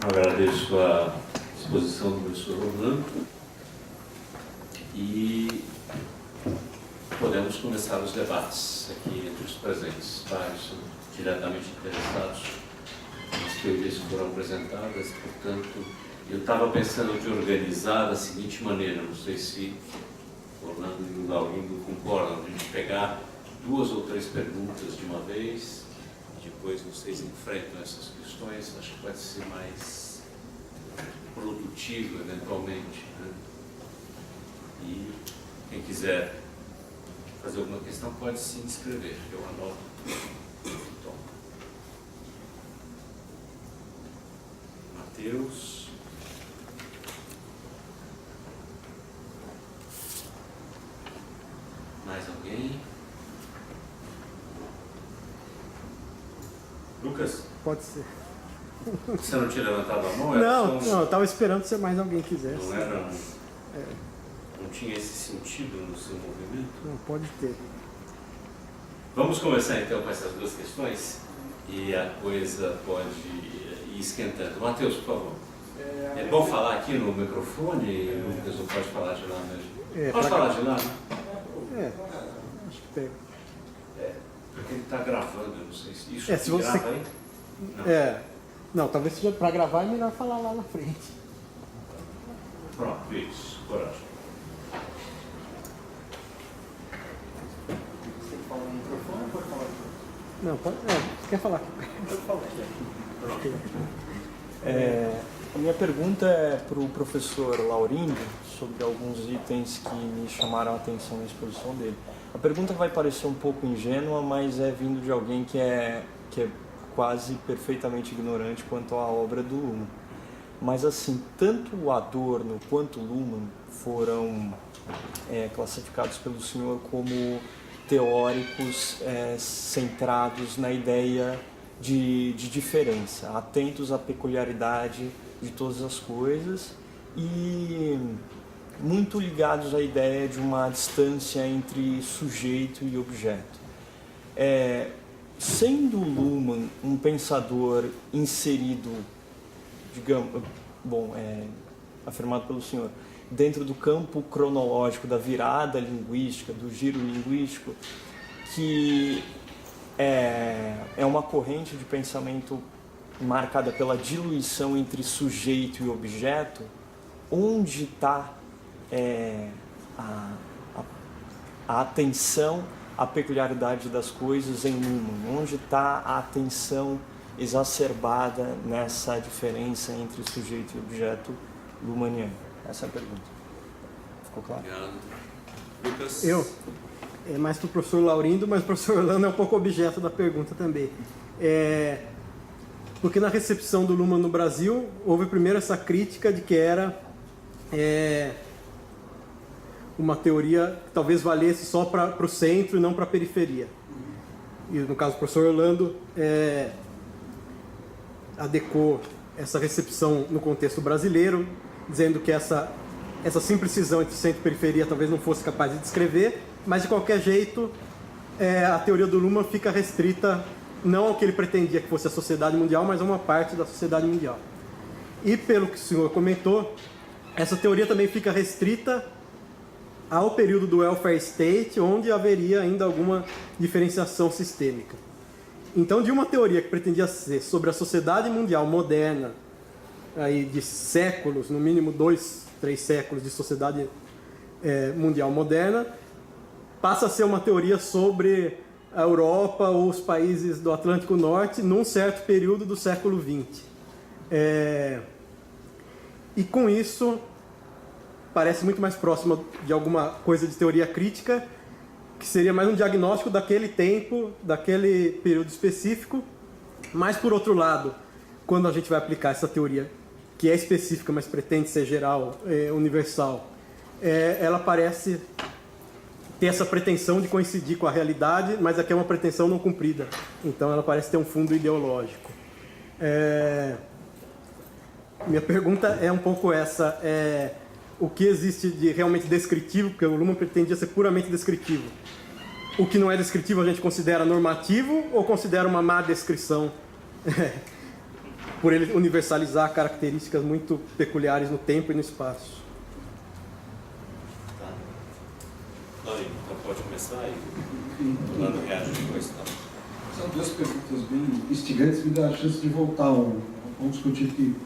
Agradeço a exposição do professor Orlando e podemos começar os debates aqui entre os presentes. Vários são diretamente interessados nas teorias que foram apresentadas, portanto, eu estava pensando de organizar da seguinte maneira, não sei se o Orlando e o Laurindo concordam, de a gente pegar 2 ou 3 perguntas de uma vez, e depois vocês enfrentam essas questões, acho que pode ser mais produtivo eventualmente, né? E quem quiser fazer alguma questão pode se inscrever, eu anoto. Então, Mateus. Mais alguém? Lucas? Pode ser. Você não tinha levantado a mão? Não, eu estava esperando se mais alguém quisesse. Não era? Não tinha esse sentido no seu movimento? Não, pode ter. Vamos começar então com essas 2 questões e a coisa pode ir esquentando. Mateus, por favor. É bom falar aqui no microfone, Lucas, ou pode falar de lá mesmo? Pode falar de lá, né? Acho que pega. Porque ele está gravando, eu não sei se isso se você... grava aí. Não. Não, talvez seja para gravar é melhor falar lá na frente. Pronto, isso, coragem. Você tem que falar no microfone ou pode falar aqui? Não, pode. Você quer falar aqui? Pode falar aqui. A minha pergunta é para o professor Laurindo sobre alguns itens que me chamaram a atenção na exposição dele. A pergunta vai parecer um pouco ingênua, mas é vindo de alguém que é quase perfeitamente ignorante quanto à obra do Luhmann. Mas assim, tanto o Adorno quanto o Luhmann foram classificados pelo senhor como teóricos centrados na ideia de diferença, atentos à peculiaridade de todas as coisas e muito ligados à ideia de uma distância entre sujeito e objeto. Sendo Luhmann um pensador inserido, digamos, afirmado pelo senhor, dentro do campo cronológico da virada linguística, do giro linguístico, que é uma corrente de pensamento marcada pela diluição entre sujeito e objeto, onde está a atenção à peculiaridade das coisas em Luhmann, onde está a atenção exacerbada nessa diferença entre sujeito e objeto luhmanniano? Essa é a pergunta. Ficou claro? Obrigado. Lucas? É mais para o professor Laurindo, mas o professor Orlando é um pouco objeto da pergunta também. Porque na recepção do Luhmann no Brasil, houve primeiro essa crítica de que era uma teoria que talvez valesse só para o centro e não para a periferia. E no caso do professor Orlando, adequou essa recepção no contexto brasileiro, dizendo que essa simples cisão entre centro e periferia talvez não fosse capaz de descrever, mas de qualquer jeito a teoria do Luhmann fica restrita não ao que ele pretendia que fosse a sociedade mundial, mas a uma parte da sociedade mundial. E pelo que o senhor comentou, essa teoria também fica restrita ao período do welfare state, onde haveria ainda alguma diferenciação sistêmica. Então, de uma teoria que pretendia ser sobre a sociedade mundial moderna, aí de séculos, no mínimo 2, 3 séculos de sociedade mundial moderna, passa a ser uma teoria sobre a Europa ou os países do Atlântico Norte num certo período do século XX. E com isso, parece muito mais próxima de alguma coisa de teoria crítica, que seria mais um diagnóstico daquele tempo, daquele período específico. Mas, por outro lado, quando a gente vai aplicar essa teoria, que é específica, mas pretende ser geral, universal, ela parece ter essa pretensão de coincidir com a realidade, mas aqui é uma pretensão não cumprida. Então, ela parece ter um fundo ideológico. Minha pergunta é um pouco essa. O que existe de realmente descritivo, porque o Luhmann pretendia ser puramente descritivo. O que não é descritivo a gente considera normativo ou considera uma má descrição por ele universalizar características muito peculiares no tempo e no espaço. Tá. Laurinho, então pode começar aí. O Lando reage depois, tá? São duas perguntas bem instigantes, me dá a chance de voltar um ponto que eu tive que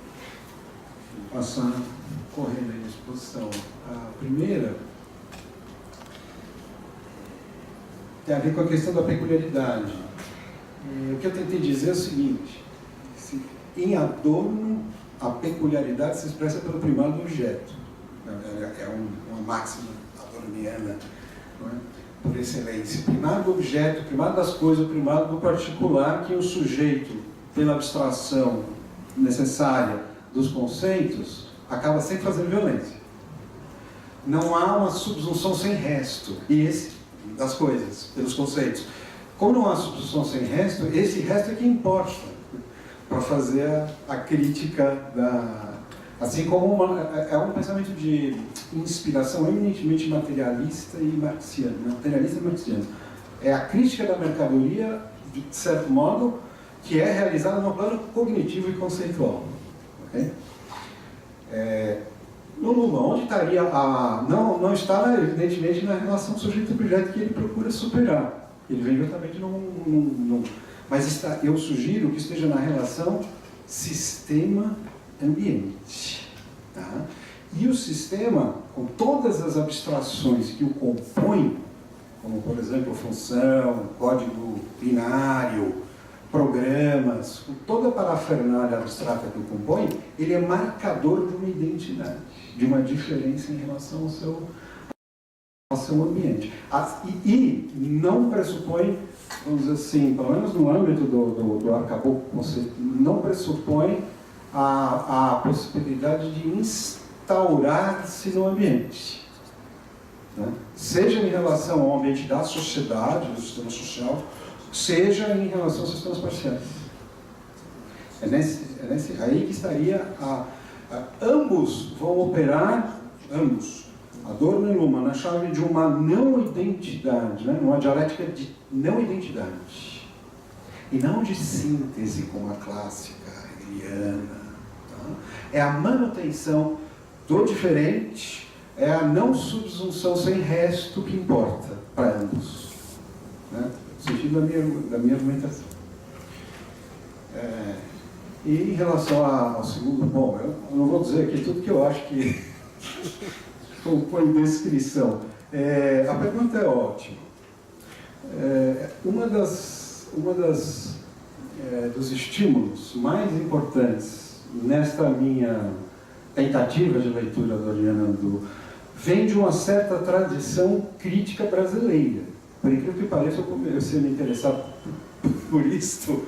passar correndo aí na exposição. A primeira tem a ver com a questão da peculiaridade. O que eu tentei dizer é o seguinte: em Adorno, a peculiaridade se expressa pelo primado do objeto. É uma máxima adorniana, não é? Por excelência. O primado do objeto, o primado das coisas, o primado do particular, que o sujeito, pela abstração necessária dos conceitos, acaba sempre fazendo violência. Não há uma subsunção sem resto das coisas, pelos conceitos. Como não há subsunção sem resto, esse resto é que importa para fazer a crítica da... Assim como é um pensamento de inspiração eminentemente materialista e marxiano. Materialista e marxiano. É a crítica da mercadoria, de certo modo, que é realizada no plano cognitivo e conceitual. Okay? No Luhmann, onde estaria a... Não está, evidentemente, na relação sujeito-objeto que ele procura superar. Ele vem justamente num... Mas eu sugiro que esteja na relação sistema-ambiente. Tá? E o sistema, com todas as abstrações que o compõem, como, por exemplo, função, código binário, programas, com toda a parafernália abstrata que o compõe, ele é marcador de uma identidade, de uma diferença em relação ao seu ambiente. E não pressupõe, vamos dizer assim, pelo menos no âmbito do arcabouço conceito, não pressupõe a possibilidade de instaurar-se no ambiente. Né? Seja em relação ao ambiente da sociedade, do sistema social, seja em relação aos sistemas parciais. Aí que estaria ambos vão operar, Adorno e Luhmann, na chave de uma não identidade, né? Uma dialética de não identidade. E não de síntese como a clássica hegeliana. Tá? É a manutenção do diferente, é a não subsunção sem resto que importa para ambos. Né? No sentido da minha argumentação. E em relação ao segundo, bom, eu não vou dizer aqui tudo que eu acho que compõe descrição. A pergunta é ótima. Dos estímulos mais importantes nesta minha tentativa de leitura do Adorno vem de uma certa tradição crítica brasileira. Por incrível que pareça, eu comecei a me interessar por isso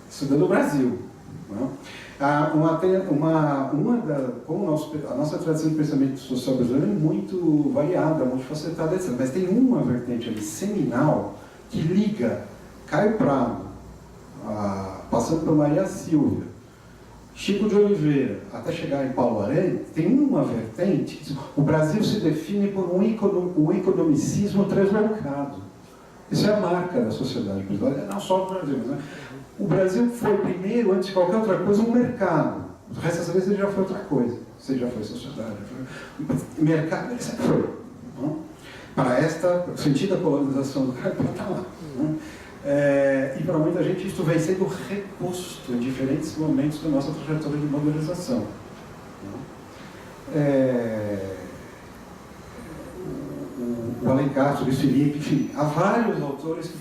estudando o Brasil. Não? Como a nossa tradição de pensamento social brasileiro é muito variada, multifacetada, etc. Mas tem uma vertente ali, seminal, que liga Caio Prado, passando por Maria Silvia, Chico de Oliveira, até chegar em Paulo Aranha, tem uma vertente. O Brasil se define por um economicismo translocado. Isso é a marca da sociedade brasileira, não só do Brasil, mas, né? O Brasil foi primeiro, antes de qualquer outra coisa, um mercado. O resto das vezes ele já foi outra coisa. Você já foi sociedade, já foi... mercado ele sempre foi. Não? Para o sentido da colonização do cara, está lá. Não? E para muita gente isso vem sendo reposto em diferentes momentos da nossa trajetória de modernização. O Alencar, o Luiz Felipe, enfim, há vários autores que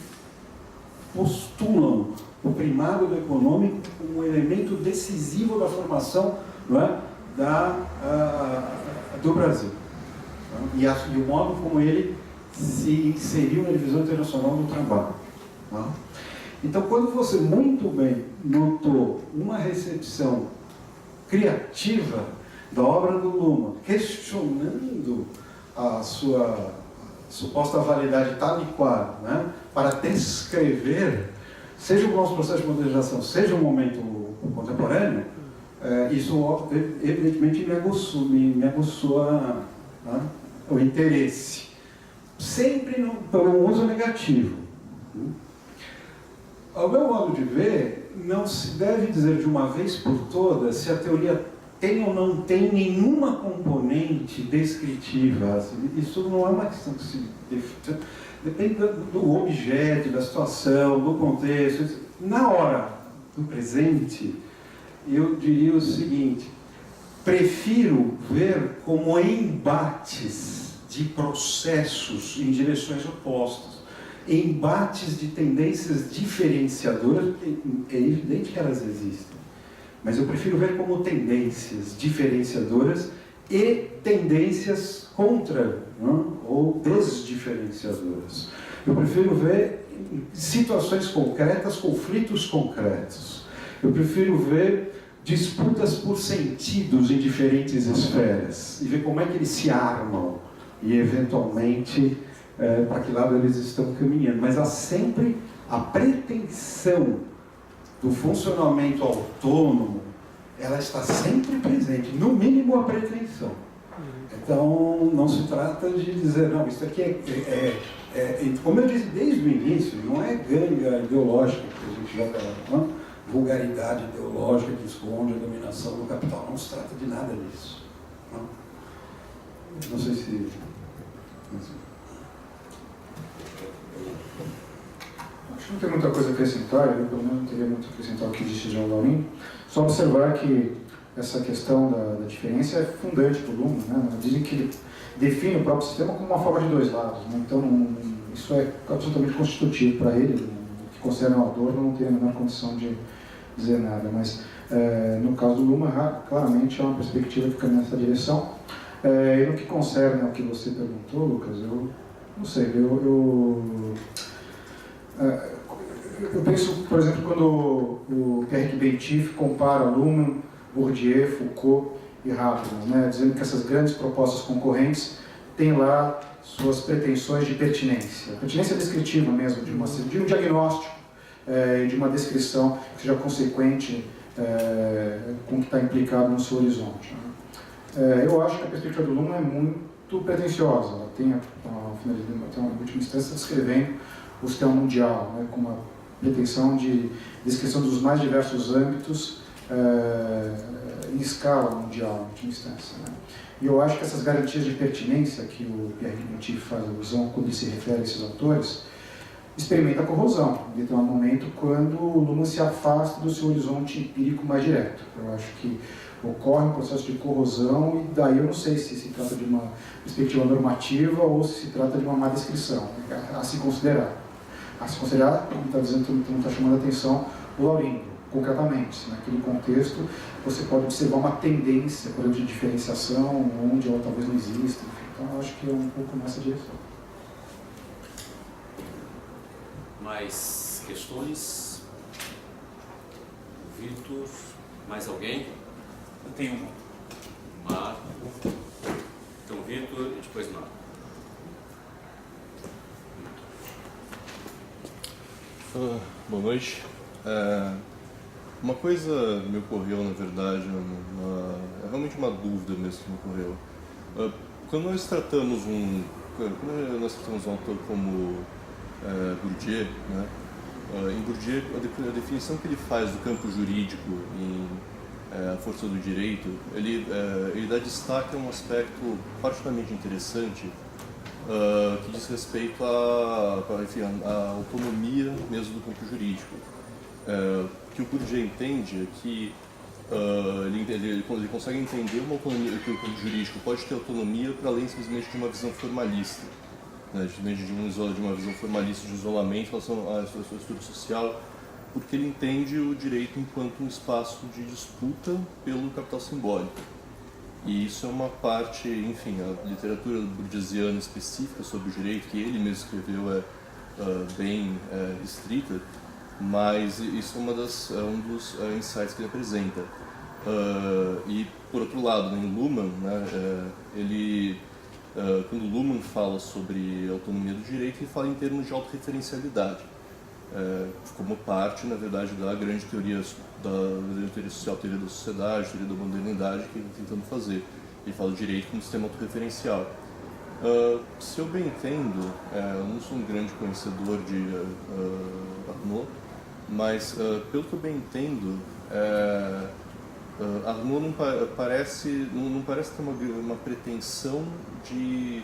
postulam o primado do econômico como um elemento decisivo da formação, não é, do Brasil. Não? E o modo como ele se inseriu na divisão internacional do trabalho. Não? Então, quando você muito bem notou uma recepção criativa da obra do Luhmann, questionando a sua suposta validade tal e qual, né, para descrever, seja o nosso processo de modernização, seja o momento contemporâneo, isso evidentemente me aguçou o interesse. Sempre por um uso negativo. Ao meu modo de ver, não se deve dizer de uma vez por todas se a teoria tem ou não tem nenhuma componente descritiva. Isso não é uma questão que se depende do objeto, da situação, do contexto. Na hora do presente, eu diria o seguinte: prefiro ver como embates de processos em direções opostas, embates de tendências diferenciadoras. É evidente que elas existem, mas eu prefiro ver como tendências diferenciadoras e tendências contra, não? Ou desdiferenciadoras. Eu prefiro ver situações concretas, conflitos concretos. Eu prefiro ver disputas por sentidos em diferentes esferas e ver como é que eles se armam e, eventualmente, para que lado eles estão caminhando. Mas há sempre a pretensão do funcionamento autônomo, ela está sempre presente, no mínimo a pretensão. Então, não se trata de dizer, não, isso aqui como eu disse desde o início, não é ganga ideológica que a gente joga lá, não? Vulgaridade ideológica que esconde a dominação do capital. Não se trata de nada disso. Não sei se... Acho que não tem muita coisa a acrescentar, eu pelo menos não teria muito a acrescentar o que disse João Laurim. Só observar que essa questão da diferença é fundante para o Luhmann, né? Dizem que ele define o próprio sistema como uma forma de dois lados, né? Então isso é absolutamente constitutivo para ele, que considera o autor, não tem a menor condição de dizer nada, mas no caso do Luhmann, claramente é uma perspectiva que caminha nessa direção. E no que concerne ao que você perguntou, Lucas, eu não sei, eu penso, por exemplo, quando o Pierre Bentif compara Luhmann, Bourdieu, Foucault e Habermas, né, dizendo que essas grandes propostas concorrentes têm lá suas pretensões de pertinência descritiva mesmo, de um diagnóstico e de uma descrição que seja consequente com o que está implicado no seu horizonte. Eu acho que a perspectiva do Luhmann é muito pretensiosa, ela tem uma última instância descrevendo o sistema mundial, né, com uma pretensão de descrição dos mais diversos âmbitos em escala mundial, em última instância. Né? E eu acho que essas garantias de pertinência que o Pierre Bentif faz alusão quando ele se refere a esses autores, experimenta a corrosão, em determinado momento, quando o Luhmann se afasta do seu horizonte empírico mais direto. Eu acho que ocorre um processo de corrosão e daí eu não sei se se trata de uma perspectiva normativa ou se se trata de uma má descrição, a se considerar. A se considerar, como está dizendo, como está chamando a atenção o Laurindo, concretamente. Naquele contexto, você pode observar uma tendência, por exemplo, de diferenciação, onde ela talvez não exista. Então, eu acho que é um pouco nessa direção. Mais questões? Vitor? Mais alguém? Eu tenho uma. Marco? Então, Vitor e depois Marco. Boa noite. Uma coisa me ocorreu, na verdade, é realmente uma dúvida mesmo que me ocorreu. Quando nós tratamos um autor como Bourdieu, né? Em Bourdieu, a definição que ele faz do campo jurídico em A Força do Direito, ele dá destaque a um aspecto particularmente interessante que diz respeito à autonomia mesmo do campo jurídico. O que o Bourdieu entende é que ele consegue entender uma autonomia, que o campo jurídico pode ter autonomia para além simplesmente de uma visão formalista, né, de uma visão formalista de isolamento em relação à sua estrutura social, porque ele entende o direito enquanto um espaço de disputa pelo capital simbólico. E isso é uma parte, enfim, a literatura bourdieusiana específica sobre o direito, que ele mesmo escreveu, bem restrita, mas isso é um dos insights que ele apresenta. E, por outro lado, em Luhmann, né, quando Luhmann fala sobre autonomia do direito, ele fala em termos de autorreferencialidade, como parte, na verdade, da grande teoria social, teoria da sociedade, teoria da modernidade que ele está tentando fazer. Ele fala do direito como sistema autorreferencial. Se eu bem entendo, eu não sou um grande conhecedor de Arnaud, mas pelo que eu bem entendo, Arnaud não parece ter uma pretensão de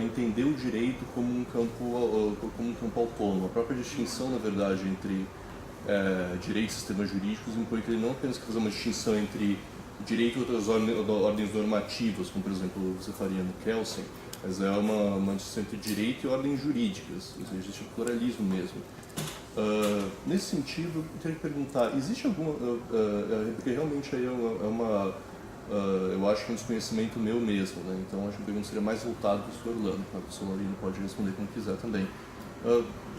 entender o direito como um campo autônomo. A própria distinção, na verdade, entre direito e sistemas jurídicos impõe que ele não apenas quer fazer uma distinção entre direito e outras ordens normativas, como por exemplo você faria no Kelsen, mas é uma distinção entre direito e ordens jurídicas, ou seja, existe um pluralismo mesmo. Nesse sentido, eu queria perguntar, existe alguma... porque realmente aí eu acho que é um desconhecimento meu mesmo, né? Então acho que a pergunta seria mais voltada para o Sr. Orlando, o professor Laurino pode responder como quiser também.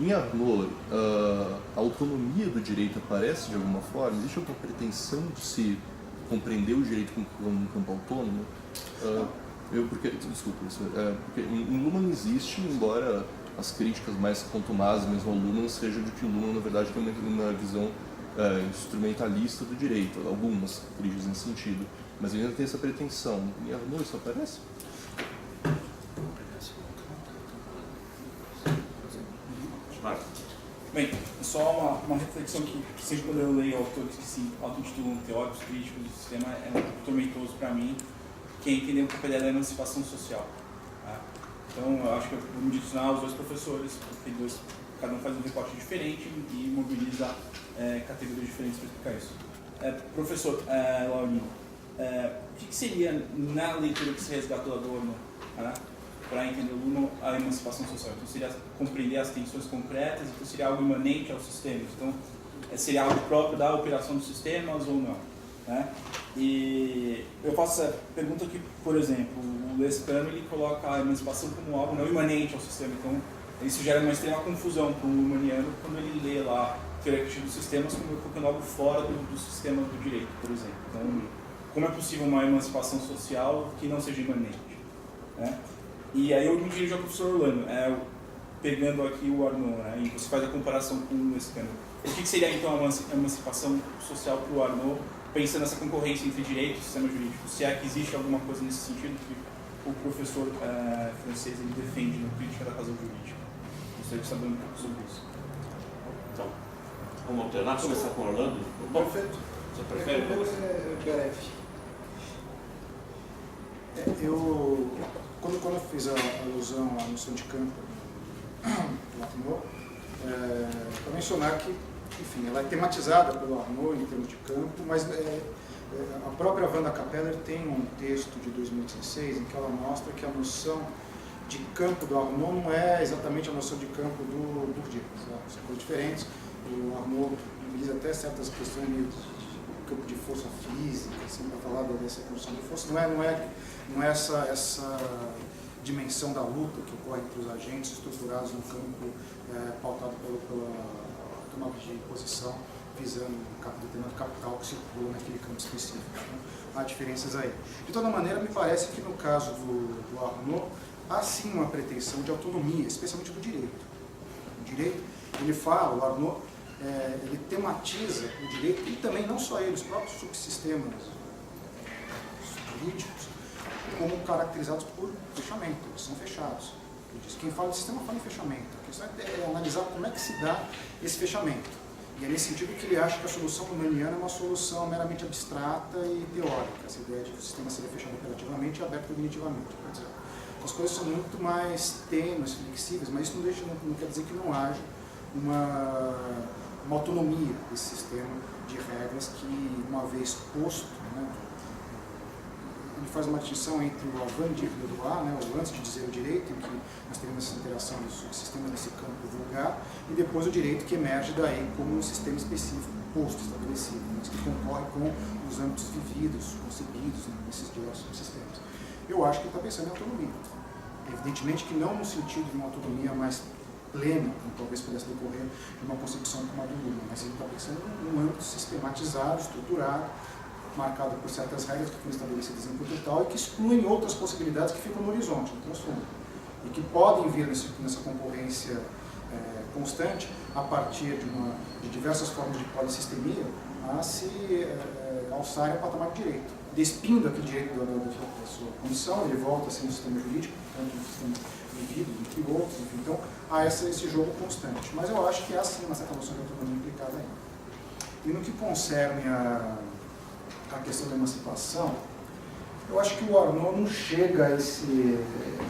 Em Arnaud, a autonomia do direito aparece de alguma forma? Existe alguma pretensão de se compreender o direito como um campo autônomo? Porque em Luhmann existe, embora as críticas mais contumazes mesmo ao Luhmann sejam de que o Luhmann, na verdade, tem uma visão instrumentalista do direito, algumas críticas nesse sentido, mas ele ainda tem essa pretensão. Em Arnaud isso aparece? Bem, só uma reflexão que sempre quando eu leio autores que se auto-intitulam teóricos críticos do sistema é um pouco tormentoso para mim, que é entender um pouco a ideia da emancipação social. Tá? Então, eu acho que eu vou me direcionar aos dois professores, porque cada um faz um recorte diferente e mobiliza categorias diferentes para explicar isso. Professor Laurino, o que seria, na leitura que se resgatou do Adorno, para entender o Luhmann, a emancipação social? Então, seria compreender as tensões concretas, então seria algo imanente aos sistemas. Então, seria algo próprio da operação dos sistemas ou não? Né? E eu faço essa pergunta que, por exemplo, o Lescano ele coloca a emancipação como algo não imanente ao sistema. Então, isso gera uma extrema confusão para o Luhmanniano quando ele lê lá teoria crítica dos sistemas como colocando algo fora do sistema do direito, por exemplo. Então, como é possível uma emancipação social que não seja imanente? Né? E aí eu me dirijo ao professor Orlando, pegando aqui o Arnaud, né, e você faz a comparação com o Lescano. O que seria então a emancipação social para o Arnaud, pensando nessa concorrência entre direito e sistema jurídico? Se é que existe alguma coisa nesse sentido que o professor francês ele defende na crítica da razão jurídica? Gostaria de saber um pouco sobre isso. Então, vamos alternar, começar com o Orlando? Perfeito. Você prefere? Breve. Quando eu fiz a alusão à noção de campo do Arnaud, para mencionar que, enfim, ela é tematizada pelo Arnaud em termos de campo, mas a própria Wanda Capeller tem um texto de 2016 em que ela mostra que a noção de campo do Arnaud não é exatamente a noção de campo do Bourdieu. São coisas diferentes. O Arnaud utiliza até certas questões de campo de força física, assim, para falar dessa construção de força. Não é essa dimensão da luta que ocorre entre os agentes estruturados no campo pautado pela tomada de posição, visando um determinado capital que circula naquele campo específico. Então, há diferenças aí. De toda maneira, me parece que no caso do Arnaud, há sim uma pretensão de autonomia, especialmente do direito. O direito, ele fala, o Arnaud, ele tematiza o direito, e também não só ele, os próprios subsistemas jurídicos, como caracterizados por fechamento, eles são fechados. Ele diz, quem fala de sistema fala em fechamento. A questão é analisar como é que se dá esse fechamento. E é nesse sentido que ele acha que a solução luhmanniana é uma solução meramente abstrata e teórica, essa ideia de que o sistema seria fechado operativamente e aberto cognitivamente. Quer dizer, as coisas são muito mais tênues, flexíveis, mas isso não quer dizer que não haja uma autonomia desse sistema de regras que, uma vez posto, né, ele faz uma distinção entre o avant dire le droit, né, o antes de dizer o direito, em que nós teremos essa interação dos subsistemas nesse campo vulgar, e depois o direito que emerge daí como um sistema específico, posto, estabelecido, mas que concorre com os âmbitos vividos, concebidos, né, nesses diversos subsistemas. Eu acho que ele está pensando em autonomia. Evidentemente que não no sentido de uma autonomia mais plena, como talvez pudesse decorrer de uma concepção como a do Luhmann, mas ele está pensando num âmbito sistematizado, estruturado, marcado por certas regras que foram estabelecidas em campo tal e que excluem outras possibilidades que ficam no horizonte, no transfundo, e que podem vir nessa concorrência constante a partir de diversas formas de polissistemia a se alçarem ao patamar de direito. Despindo aquele direito da sua condição, ele volta a ser um sistema jurídico, portanto um sistema vivido do que outros, enfim. Então há esse jogo constante. Mas eu acho que há sim uma certa noção de autonomia implicada aí. E no que concerne a questão da emancipação, eu acho que o Arnaud não chega a esse...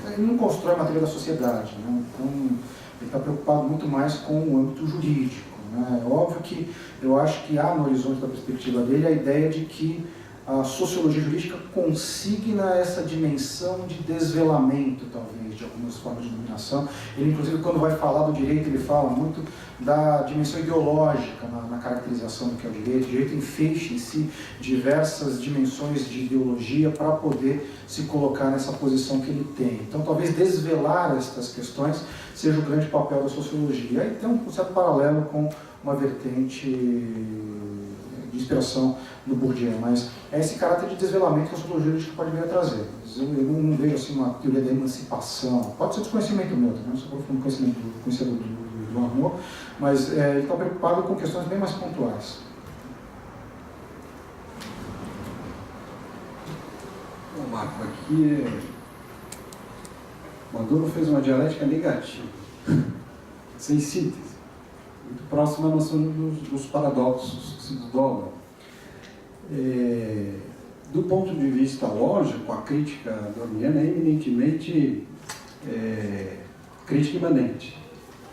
Ele não constrói a matéria da sociedade, né? Então ele está preocupado muito mais com o âmbito jurídico, né? É óbvio que eu acho que há no horizonte da perspectiva dele a ideia de que a sociologia jurídica consigna essa dimensão de desvelamento, talvez, de algumas formas de dominação. Ele, inclusive, quando vai falar do direito, ele fala muito da dimensão ideológica na caracterização do que é o direito. O direito enfeixa em si diversas dimensões de ideologia para poder se colocar nessa posição que ele tem. Então, talvez desvelar estas questões seja o grande papel da sociologia. Aí tem um certo paralelo com uma vertente de inspiração do Bourdieu, mas é esse caráter de desvelamento que a sociologia jurídica pode vir a trazer. Eu não vejo assim uma teoria da emancipação, pode ser desconhecimento meu, não sou profundo conhecedor do Arnaud, mas ele está preocupado com questões bem mais pontuais. Bom, Marco, aqui o Adorno fez uma dialética negativa, sem síntese, muito próxima à noção dos paradoxos que se desdobram. Do ponto de vista lógico, a crítica adorniana é eminentemente crítica imanente.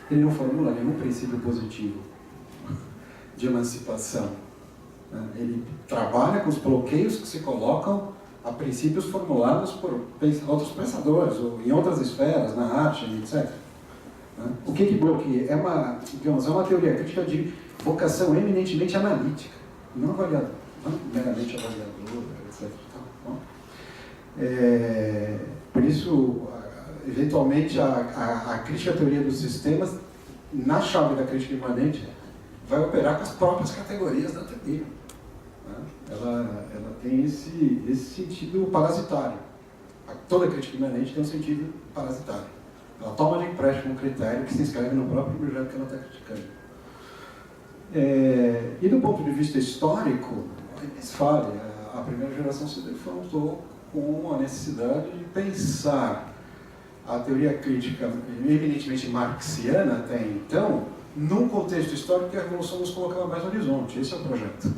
Ele não formula nenhum princípio positivo de emancipação. Ele trabalha com os bloqueios que se colocam a princípios formulados por outros pensadores, ou em outras esferas, na arte, etc. O que bloqueia? É uma teoria crítica de vocação eminentemente analítica, não avaliadora. Não meramente avaliador, etc. Por isso, eventualmente, a crítica à teoria dos sistemas, na chave da crítica imanente, vai operar com as próprias categorias da teoria. Ela tem esse sentido parasitário. Toda crítica imanente tem um sentido parasitário. Ela toma de empréstimo um critério que se inscreve no próprio objeto que ela está criticando. E do ponto de vista histórico, a primeira geração se defrontou com a necessidade de pensar a teoria crítica eminentemente marxiana até então, num contexto histórico que a Revolução nos colocava mais no horizonte. Esse é o projeto.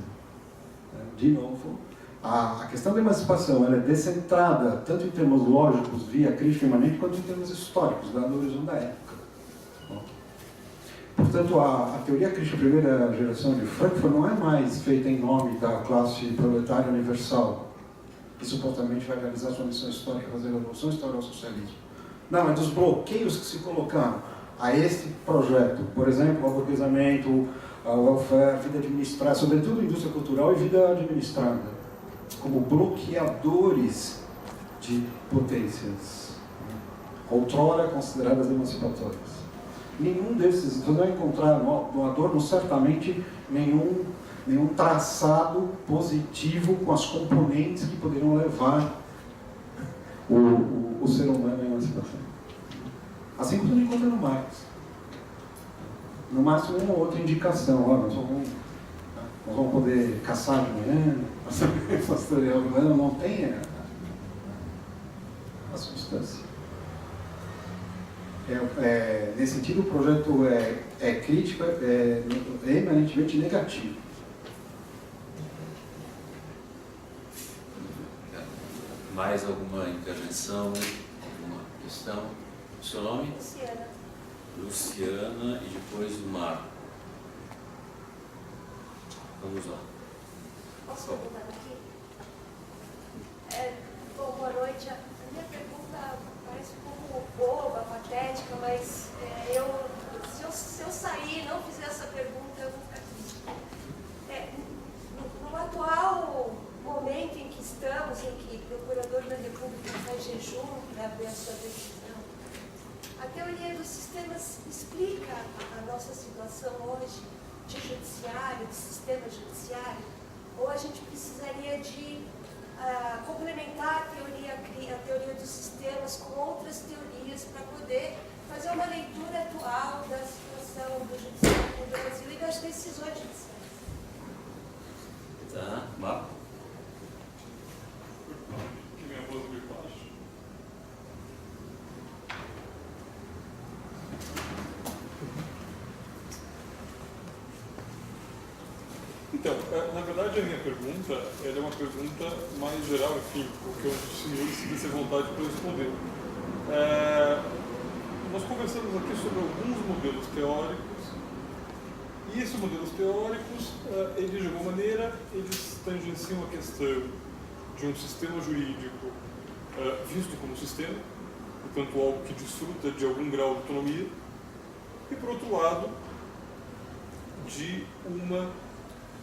De novo, a questão da emancipação ela é descentrada, tanto em termos lógicos, via crítica imanente, quanto em termos históricos, dado o horizonte da época. Portanto, a teoria crítica primeira geração de Frankfurt não é mais feita em nome da classe proletária universal, que supostamente vai realizar sua missão histórica, fazer a revolução histórica ao socialismo. Não, é dos bloqueios que se colocaram a este projeto. Por exemplo, o aburguesamento, o welfare, vida administrada, sobretudo a indústria cultural e vida administrada, como bloqueadores de potências, outrora consideradas emancipatórias. Nenhum desses, você vai encontrar no Adorno certamente nenhum traçado positivo com as componentes que poderiam levar o ser humano à emancipação. Assim como você encontra no Marx. No máximo uma ou outra indicação, nós vamos poder caçar de manhã, não tem a substância. Nesse sentido, o projeto é crítico, é eminentemente negativo. Mais alguma intervenção, alguma questão? O seu nome? Luciana. Luciana e depois o Marco. Vamos lá. Posso perguntar aqui? Bom, boa noite. A minha pergunta parece um pouco boba, patética, mas se eu sair e não fizer essa pergunta, eu vou ficar triste. No atual momento em que estamos, em que o Procurador da República faz jejum para ver a sua decisão, a teoria dos sistemas explica a nossa situação hoje de judiciário, de sistema judiciário, ou a gente precisaria de complementar a teoria dos sistemas com outras teorias para poder fazer uma leitura atual da situação do judiciário no Brasil e das decisões judiciais. Tá, Marco. Que vem a voz de baixo. Na verdade, a minha pergunta ela é uma pergunta mais geral, enfim, porque os senhores sentissem vontade para responder. Nós conversamos aqui sobre alguns modelos teóricos, e esses modelos teóricos, eles, de alguma maneira, eles tangenciam a questão de um sistema jurídico visto como sistema, portanto, algo que desfruta de algum grau de autonomia, e, por outro lado, de uma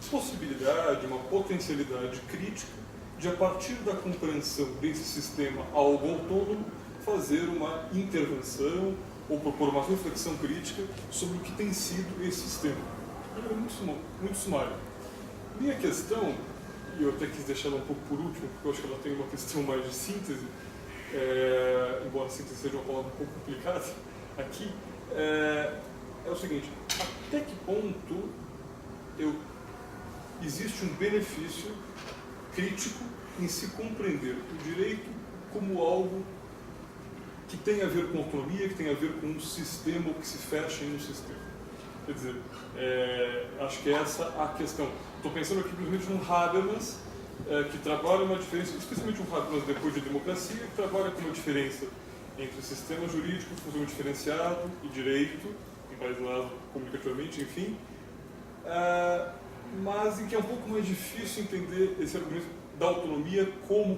possibilidade, uma potencialidade crítica de, a partir da compreensão desse sistema algo autônomo, fazer uma intervenção ou propor uma reflexão crítica sobre o que tem sido esse sistema. É muito sumário. Minha questão, e eu até quis deixar ela um pouco por último, porque eu acho que ela tem uma questão mais de síntese, embora a síntese seja uma palavra um pouco complicada aqui, é o seguinte: até que ponto existe um benefício crítico em se compreender o direito como algo que tem a ver com autonomia, que tem a ver com um sistema ou que se fecha em um sistema? Quer dizer, acho que é essa a questão. Estou pensando aqui, principalmente, no Habermas, que trabalha uma diferença, especialmente o Habermas depois de democracia, que trabalha com uma diferença entre sistema jurídico, função diferenciado e direito, enraizado comunicativamente, enfim, mas em que é um pouco mais difícil entender esse argumento da autonomia como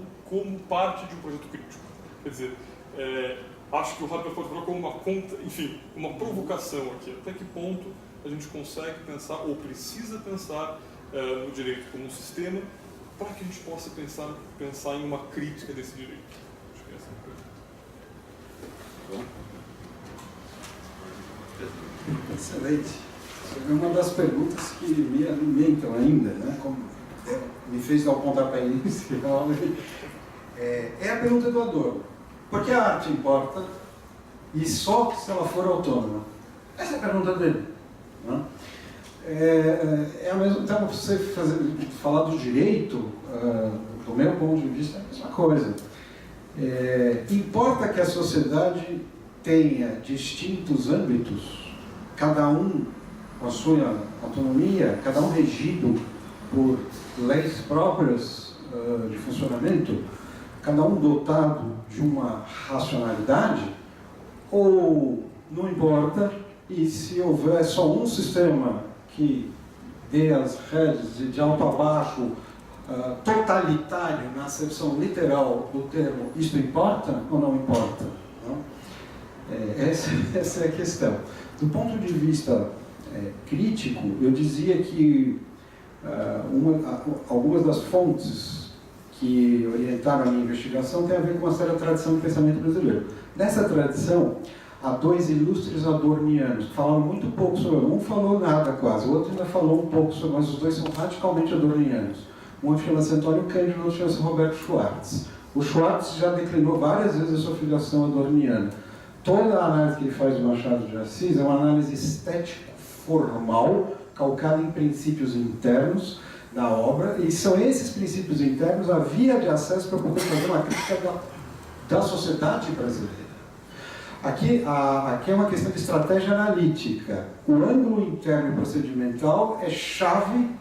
parte de um projeto crítico. Quer dizer, acho que o Habermas pode colocar como uma conta, enfim, uma provocação aqui. Até que ponto a gente consegue pensar, ou precisa pensar, no direito como um sistema, para que a gente possa pensar em uma crítica desse direito? Acho que essa é a pergunta. Excelente. É uma das perguntas que me alimentam ainda, né? Como me fez dar o pontapé inicial. É a pergunta do Adorno. Por que a arte importa e só se ela for autônoma? Essa é a pergunta dele. Né? Ao mesmo tempo, você falar do direito, do meu ponto de vista, é a mesma coisa. Importa que a sociedade tenha distintos âmbitos, cada um com a sua autonomia, cada um regido por leis próprias de funcionamento, cada um dotado de uma racionalidade, ou não importa, e se houver só um sistema que dê as rédeas de alto a baixo, totalitário, na acepção literal do termo, isto importa ou não importa? Não? Essa é a questão. Do ponto de vista crítico, eu dizia que algumas das fontes que orientaram a minha investigação têm a ver com uma certa tradição de pensamento brasileiro. Nessa tradição, há dois ilustres adornianos que falaram muito pouco sobre. Um falou nada quase, o outro ainda falou um pouco sobre, mas os dois são radicalmente adornianos. Um chama-se Antônio Cândido, o outro chama-se Roberto Schwartz. O Schwartz já declinou várias vezes a sua filiação adorniana. Toda a análise que ele faz do Machado de Assis é uma análise estético-formal, calcada em princípios internos da obra, e são esses princípios internos a via de acesso para poder fazer uma crítica da sociedade brasileira. Aqui é uma questão de estratégia analítica. O ângulo interno procedimental é chave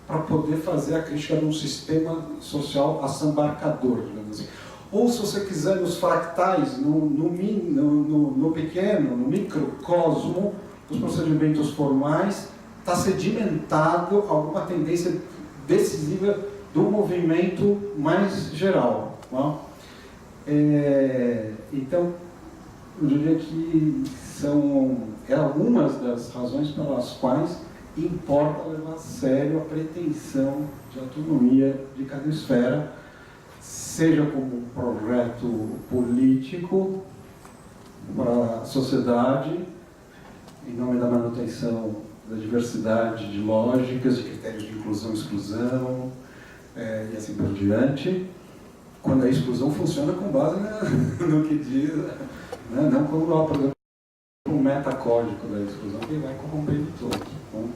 para poder fazer a crítica de um sistema social assambarcador, digamos assim. Ou, se você quiser, nos fractais, no pequeno, no microcosmo, os procedimentos formais, está sedimentado alguma tendência decisiva do movimento mais geral. Não? Então, eu diria que são algumas das razões pelas quais importa levar a sério a pretensão de autonomia de cada esfera, seja como um projeto político para a sociedade, em nome da manutenção da diversidade de lógicas, de critérios de inclusão e exclusão, e assim por diante, quando a exclusão funciona com base no que diz, né? Não como, por exemplo, um metacódigo da exclusão que vai corrompendo todos. Né?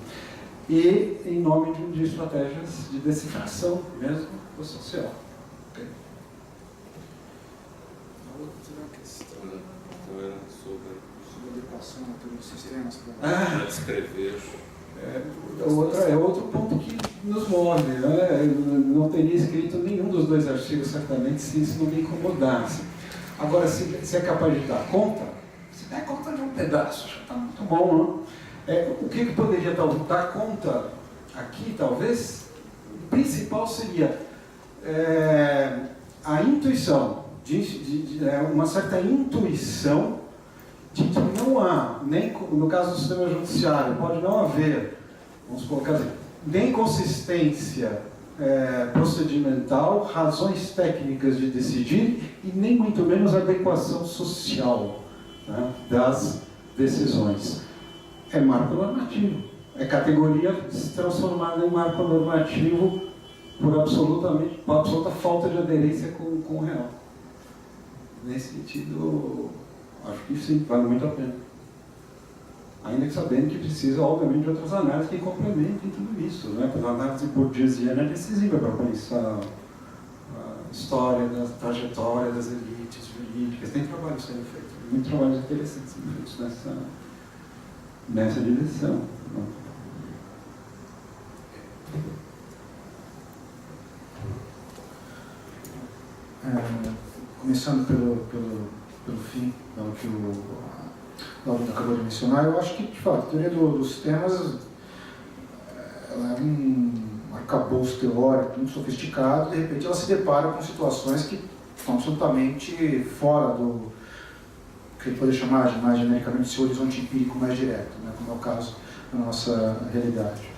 E em nome de estratégias de decifração mesmo do social. Okay? A outra questão Então era sobre a equação dos sistemas para descrever. Outro ponto que nos move, né? Eu não teria escrito nenhum dos 2 artigos, certamente, se isso não me incomodasse. Agora, se é capaz de dar conta, se der conta de um pedaço, já está muito bom, né? O que poderia dar conta aqui, talvez, o principal seria a intuição, uma certa intuição de que não há, nem no caso do sistema judiciário, pode não haver, vamos colocar assim, nem consistência procedimental, razões técnicas de decidir e nem muito menos adequação social, né, das decisões. É marco normativo, é categoria transformada em marco normativo por absoluta falta de aderência com o real. Nesse sentido, acho que sim, vale muito a pena. Ainda que sabendo que precisa, obviamente, de outras análises que complementem tudo isso, né? Porque a análise bourdieusiana é decisiva para pensar a história, da trajetória das elites jurídicas. Tem trabalhos sendo feitos, muitos trabalhos interessantes sendo feitos nessa direção. Né? Começando pelo fim, pelo que o Lauro acabou de mencionar, eu acho que, de fato, a teoria dos sistemas ela é um arcabouço teórico muito sofisticado, de repente ela se depara com situações que estão absolutamente fora do que a gente pode chamar mais genericamente de horizonte empírico mais direto, né, como é o caso da nossa realidade.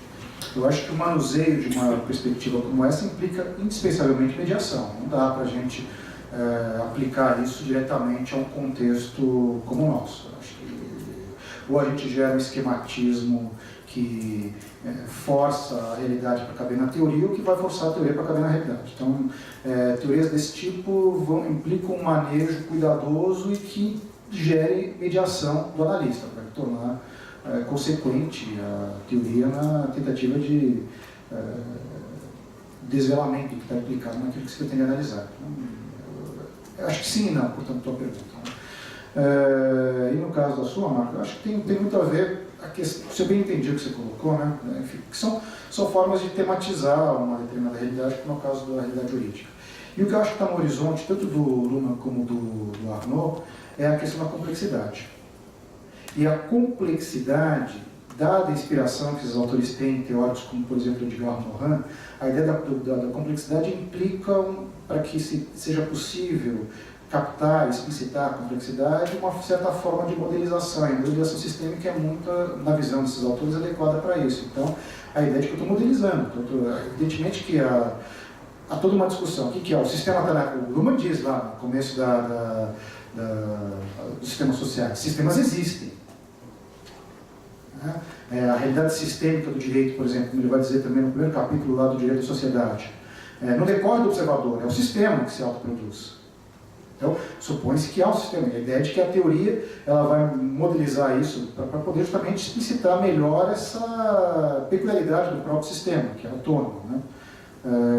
Eu acho que o manuseio de uma perspectiva como essa implica indispensavelmente mediação. Não dá para a gente aplicar isso diretamente a um contexto como o nosso. Eu acho que ou a gente gera um esquematismo que força a realidade para caber na teoria, ou que vai forçar a teoria para caber na realidade. Então, teorias desse tipo implicam um manejo cuidadoso e que gere mediação do analista, para tornar consequente a teoria na tentativa de desvelamento que está implicado naquilo que você pretende analisar. Então, eu acho que sim e não, portanto, a tua pergunta. E no caso da sua, Marco, eu acho que tem muito a ver, se eu bem entendi o que você colocou, né? Enfim, que são formas de tematizar uma determinada realidade, como é o caso da realidade jurídica. E o que eu acho que está no horizonte, tanto do Luhmann como do Arnaud, é a questão da complexidade. E a complexidade, dada a inspiração que esses autores têm, teóricos como, por exemplo, Edgar Morin, a ideia da complexidade implica, para que seja possível captar, explicitar a complexidade, uma certa forma de modelização. E a modelização sistêmica é muito, na visão desses autores, adequada para isso. Então, a ideia de que eu estou modelizando. Evidentemente que há toda uma discussão. O que é? O sistema está... O Luhmann diz lá no começo dos sistemas sociais. Sistemas existem. A realidade sistêmica do direito, por exemplo, como ele vai dizer também no primeiro capítulo lá do Direito da Sociedade, não decorre do observador, é o sistema que se autoproduz. Então, supõe-se que há um sistema. A ideia é de que a teoria ela vai modelizar isso para poder justamente explicitar melhor essa peculiaridade do próprio sistema, que é autônomo. Né?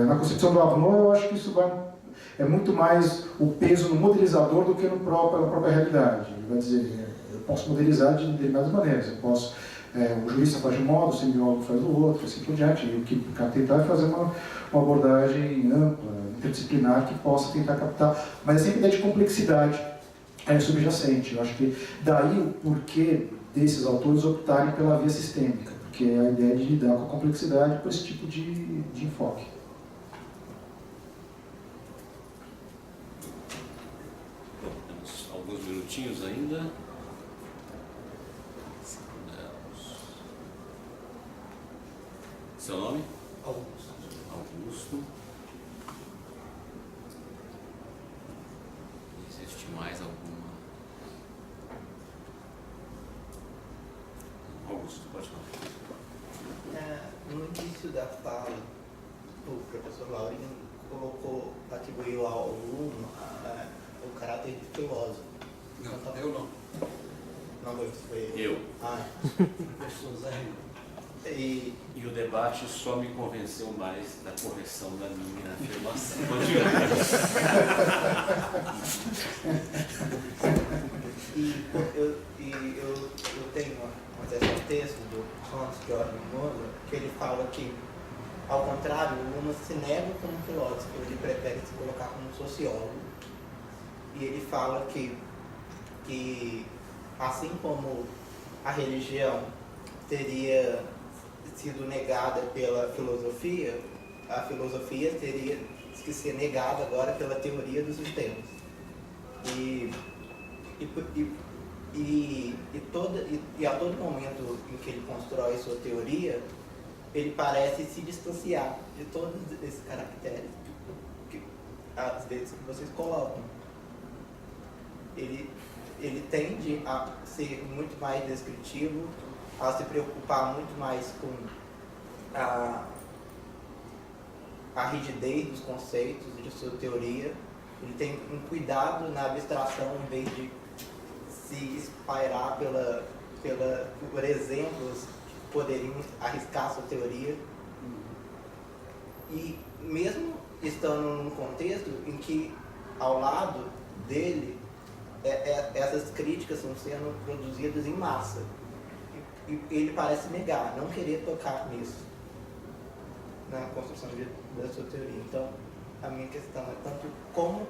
Na concepção do Arnaud, eu acho que isso é muito mais o peso no modelizador do que na própria realidade. Ele vai dizer, eu posso modelizar de determinadas maneiras. Eu posso, o jurista faz de um modo, o semiólogo faz do outro, assim por diante. E o que tentar é fazer uma abordagem ampla, interdisciplinar, que possa tentar captar, mas é sempre a ideia de complexidade subjacente. Eu acho que daí o porquê desses autores optarem pela via sistêmica, porque é a ideia de lidar com a complexidade com esse tipo de enfoque. Bom, temos alguns minutinhos ainda. Seu nome? Augusto. Existe mais alguma? Augusto, pode falar. No início da fala, o professor Laurino atribuiu ao aluno o caráter de filósofo. Não, eu não. Não, foi ele. Eu. Professor Zé. E o debate só me convenceu mais da correção da minha afirmação. Continua. Eu tenho acesso ao texto do Hans teórico Moser, que ele fala que, ao contrário, o Luhmann se nega como filósofo, ele prefere se colocar como sociólogo. E ele fala que assim como a religião teria sido negada pela filosofia, a filosofia teria que ser negada agora pela teoria dos sistemas. E a todo momento em que ele constrói sua teoria, ele parece se distanciar de todos esses caracteres que às vezes que vocês colocam. Ele tende a ser muito mais descritivo, a se preocupar muito mais com a rigidez dos conceitos de sua teoria. Ele tem um cuidado na abstração em vez de se espairar por exemplos que poderiam arriscar sua teoria. E mesmo estando num contexto em que, ao lado dele, essas críticas estão sendo produzidas em massa. E ele parece negar, não querer tocar nisso, na construção da sua teoria. Então, a minha questão é tanto como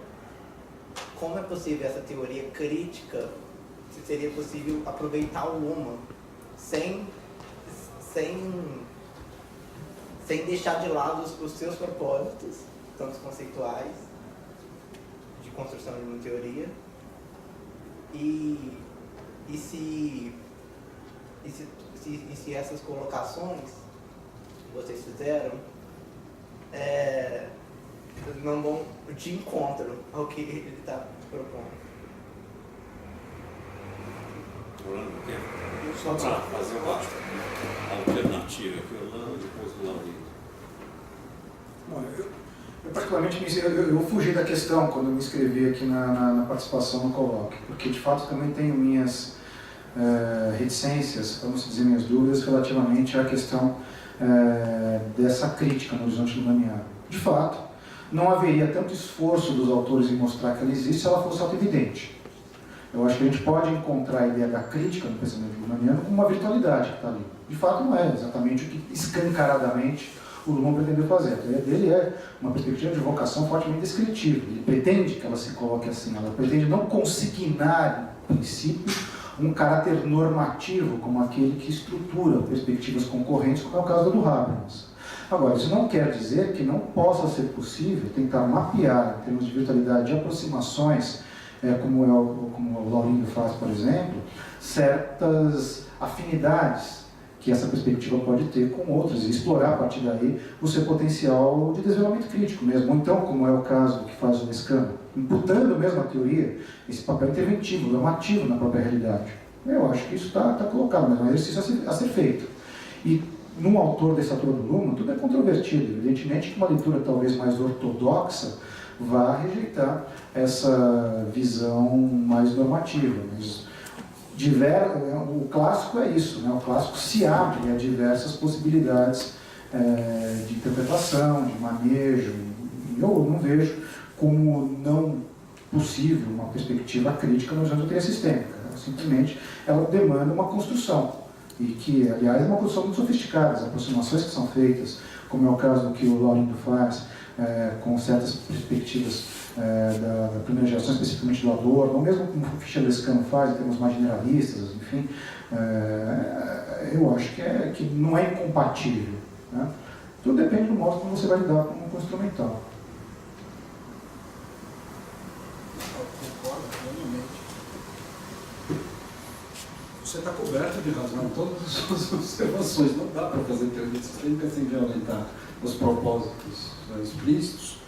é possível essa teoria crítica, se seria possível aproveitar o Luhmann sem deixar de lado os seus propósitos, tanto conceituais, de construção de uma teoria, e se essas colocações que vocês fizeram não vão de encontro ao que ele está propondo. Só para fazer uma alternativa aqui, Orlando, depois do Laurindo. Bom, eu particularmente eu fugi da questão quando eu me inscrevi aqui na participação no colóquio, porque de fato também tenho minhas reticências, para não se dizer minhas dúvidas, relativamente à questão dessa crítica no horizonte luhmanniano. De fato, não haveria tanto esforço dos autores em mostrar que ela existe se ela fosse auto-evidente. Eu acho que a gente pode encontrar a ideia da crítica no pensamento luhmanniano como uma virtualidade que está ali. De fato, não é exatamente o que escancaradamente o Luhmann pretendeu fazer. A ideia dele é uma perspectiva de vocação fortemente descritiva. Ele pretende que ela se coloque assim, ela pretende não consignar, em princípio, um caráter normativo, como aquele que estrutura perspectivas concorrentes, como é o caso do Habermas. Agora, isso não quer dizer que não possa ser possível tentar mapear, em termos de virtualidade, de aproximações, como o Laurindo faz, por exemplo, certas afinidades que essa perspectiva pode ter com outras, e explorar a partir daí o seu potencial de desenvolvimento crítico mesmo. Ou então, como é o caso que faz o Descamps, imputando mesmo a teoria, esse papel interventivo, normativo na própria realidade. Eu acho que isso está colocado, mas é um exercício a ser feito. E num autor dessa altura do Luhmann, tudo é controvertido. Evidentemente que uma leitura talvez mais ortodoxa vá rejeitar essa visão mais normativa. Mas o clássico é isso, né? O clássico se abre a diversas possibilidades de interpretação, de manejo. Eu não vejo como não possível uma perspectiva crítica no horizonte da sistêmica. Simplesmente ela demanda uma construção, e que, aliás, é uma construção muito sofisticada. As aproximações que são feitas, como é o caso do que o Laurindo faz, com certas perspectivas da primeira geração, especificamente do Adorno, ou mesmo como o Fischer Descamps faz, em termos mais generalistas, enfim, eu acho que não é incompatível, né? Tudo depende do modo como você vai lidar com o instrumental. Você está coberto de razão em todas as suas observações. Não dá para fazer teoria sistêmica sem violentar os propósitos explícitos.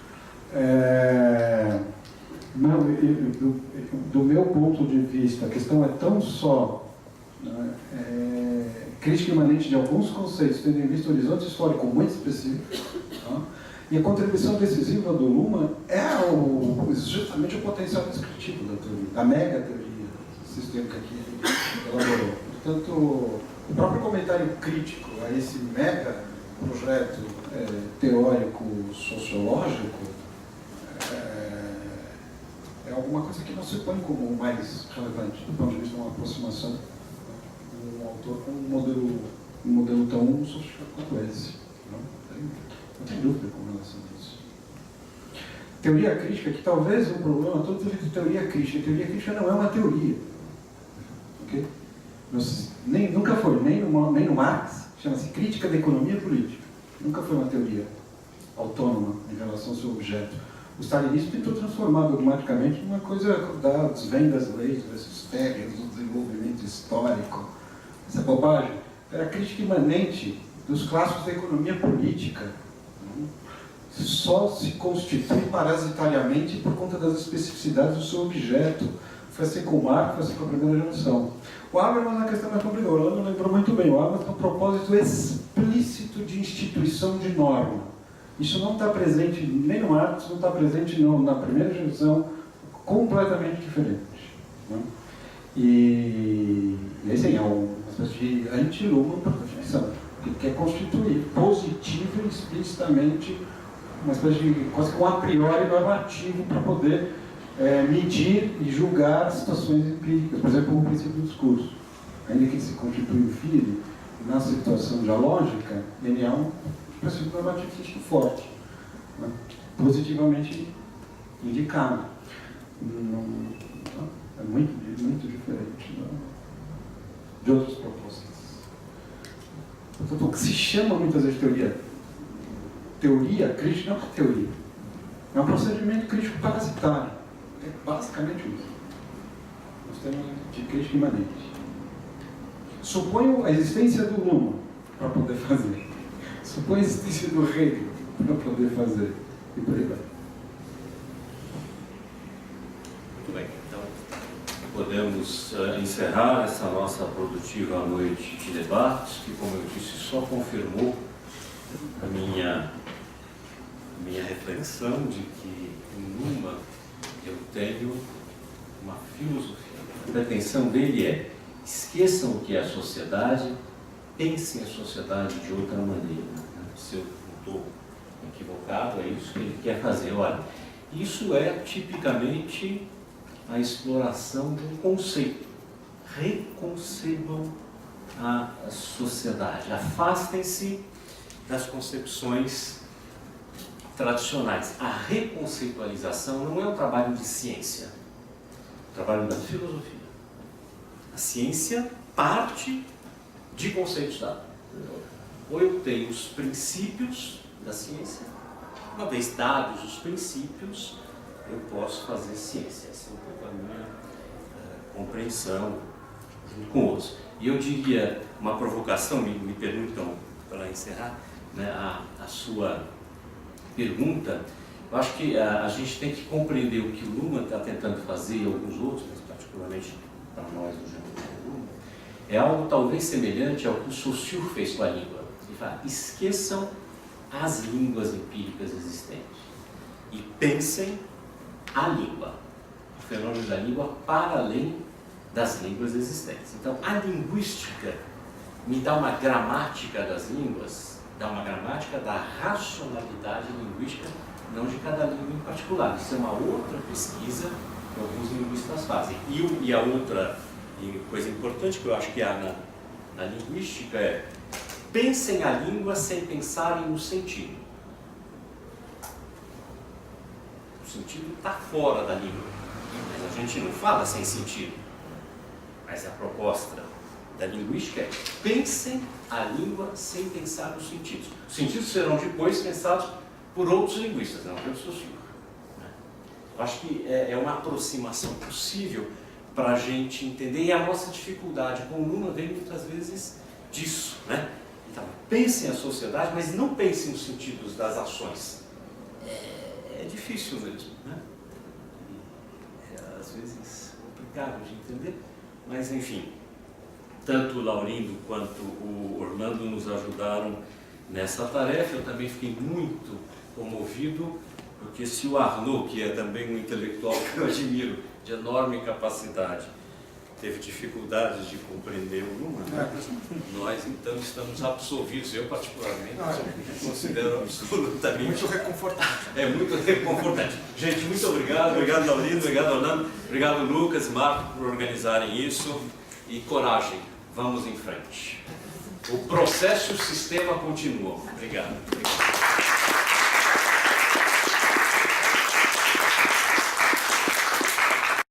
Do meu ponto de vista, a questão é tão só crítica imanente de alguns conceitos, tendo em vista o horizonte histórico muito específico, tá? E a contribuição decisiva do Luhmann é justamente o potencial descritivo da teoria, da mega teoria sistêmica que ele elaborou. Portanto, o próprio comentário crítico a esse mega projeto teórico sociológico é alguma coisa que não se põe como mais relevante do ponto de vista de uma aproximação do autor com um modelo um modelo tão sofisticado quanto esse. Não tem dúvida com relação a isso. Teoria crítica, que talvez o problema todo seja de teoria crítica. Teoria crítica não é uma teoria. Okay? Nunca foi, nem no Marx, chama-se crítica da economia política. Nunca foi uma teoria autônoma em relação ao seu objeto. O stalinismo tentou transformar dogmaticamente numa coisa das vendas leis, das férias, do desenvolvimento histórico. Essa bobagem era a crítica imanente dos clássicos da economia política. Só se constitui parasitariamente por conta das especificidades do seu objeto. Foi assim com o Marx, foi assim com a primeira geração. O Habermas é uma questão mais complicada, o Orlando lembrou muito bem. O Habermas tem um propósito explícito de instituição de norma. Isso não está presente nem no Marx, não está presente na primeira geração, completamente diferente. Né? E assim, é uma espécie de anti-Luhmann para a definição, que quer constituir positiva e explicitamente uma espécie de quase que um a priori normativo para poder medir e julgar situações empíricas, por exemplo, o princípio do discurso. Ainda que se constitui o Fichte, na situação dialógica, ele é um princípio normativo forte, né? Positivamente indicado. É muito diferente de outras propostas. Portanto, o que se chama muitas vezes de teoria crítica não é uma teoria. É um procedimento crítico parasitário. É basicamente isso. Nós temos de crítica imanente. Suponho a existência do Luhmann para poder fazer. Suponho a existência do Hegel para poder fazer. E por aí vai. Muito bem. Então, podemos encerrar essa nossa produtiva noite de debates, que, como eu disse, só confirmou a minha reflexão de que em Luhmann eu tenho uma filosofia. A pretensão dele é: esqueçam o que é a sociedade, pensem a sociedade de outra maneira. Se eu não estou equivocado, é isso que ele quer fazer. Olha, isso é tipicamente a exploração de um conceito. Reconcebam a sociedade, afastem-se das concepções tradicionais. A reconceitualização não é um trabalho de ciência, é um trabalho da filosofia. A ciência parte de conceitos dados. Ou eu tenho os princípios da ciência, uma vez dados os princípios, eu posso fazer ciência. Essa é um pouco a minha compreensão junto com outros. E eu diria uma provocação, me permitam para encerrar, né, a sua pergunta. Eu acho que a gente tem que compreender o que o Luhmann está tentando fazer, e alguns outros, mas particularmente para nós, no Luhmann, é algo talvez semelhante ao que o Saussure fez com a língua. Ele fala: esqueçam as línguas empíricas existentes e pensem a língua, o fenômeno da língua para além das línguas existentes. Então, a linguística me dá uma gramática das línguas, dá uma gramática da racionalidade linguística, não de cada língua em particular. Isso é uma outra pesquisa que alguns linguistas fazem. E a outra coisa importante que eu acho que há na linguística é: pensem a língua sem pensarem no sentido. O sentido está fora da língua, mas a gente não fala sem sentido. Mas a proposta da linguística é: pensem a língua sem pensar nos sentidos. Os sentidos serão depois pensados por outros linguistas, não pelo Saussure. Eu acho que é uma aproximação possível para a gente entender, e a nossa dificuldade com o Luhmann vem muitas vezes disso, né? Então, pensem a sociedade, mas não pensem nos sentidos das ações. É difícil mesmo, né? É, às vezes, complicado de entender, mas enfim, tanto o Laurindo quanto o Orlando nos ajudaram nessa tarefa. Eu também fiquei muito comovido, porque se o Arnaud, que é também um intelectual que eu admiro, de enorme capacidade, teve dificuldades de compreender o Luhmann, nós então estamos absolvidos. Eu particularmente considero absolutamente... Muito reconfortante. É muito reconfortante. Gente, muito obrigado. Obrigado, Laurindo. Obrigado, Orlando. Obrigado, Lucas, Marco, por organizarem isso. E coragem. Vamos em frente. O processo e o sistema continuam. Obrigado.